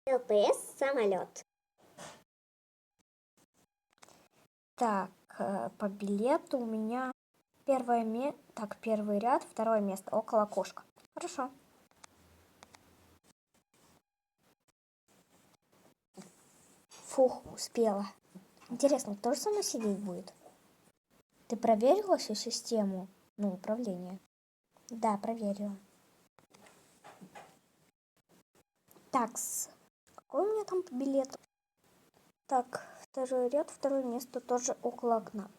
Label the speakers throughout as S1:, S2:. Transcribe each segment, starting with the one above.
S1: ЛПС самолет.
S2: Так, по билету у меня первый ряд, второе место, около окошка. Хорошо. Фух, успела. Интересно, кто же со мной сидеть будет? Ты проверила всю систему, управления? Да, проверила. Такс. Какой у меня там по билету? Так, второй ряд, второе место тоже около окна.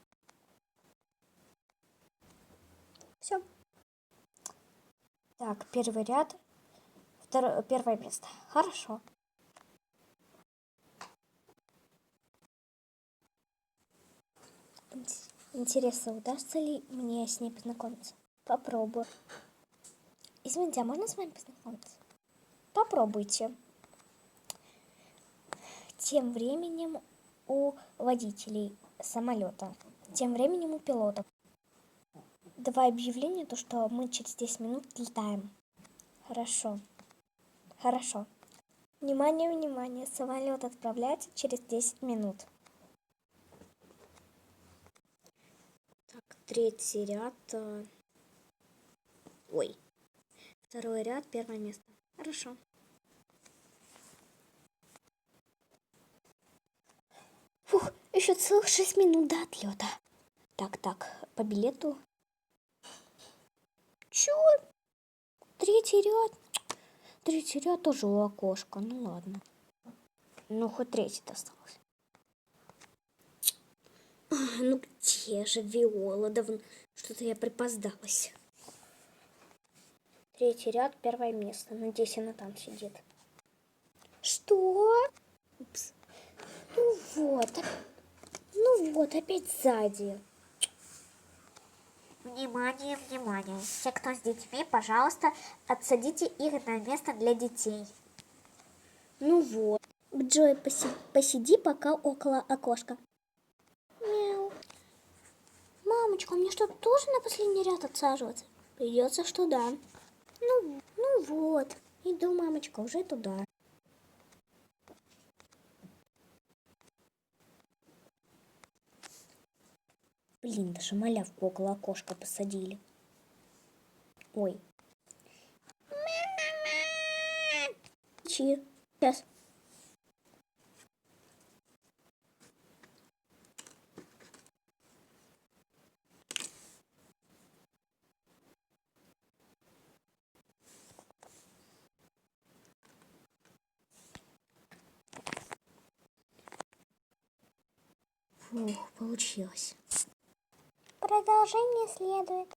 S2: Все. Так, первый ряд, первое место. Хорошо. Интересно, удастся ли мне с ней познакомиться? Попробую. Извините, а можно с вами познакомиться? Попробуйте. Тем временем у водителей самолета, тем временем у пилотов. Давай объявление, то что мы через 10 минут летаем. Хорошо. Хорошо. Внимание, внимание, самолет отправляется через 10 минут. Так, третий ряд. Ой. Второй ряд, первое место. Хорошо. Фух, еще целых 6 минут до отлета. Так, по билету. Чё? Третий ряд? Третий ряд тоже у окошка. Ну ладно. Ну, хоть третий осталось. Ну где же Виола? Давно что-то я припоздалась. Третий ряд, первое место. Надеюсь, она там сидит. Что? Упс. Ну вот, опять сзади.
S1: Внимание, внимание. Те, кто с детьми, пожалуйста, отсадите их на место для детей.
S2: Ну вот. Джой, посиди пока около окошка. Мяу. Мамочка, мне что, тоже на последний ряд отсаживаться? Придется, что да. Ну вот. Иду, мамочка, уже туда. Блин, даже малявку около окошка посадили. Ой. Сейчас. Фух, получилось. Продолжение следует.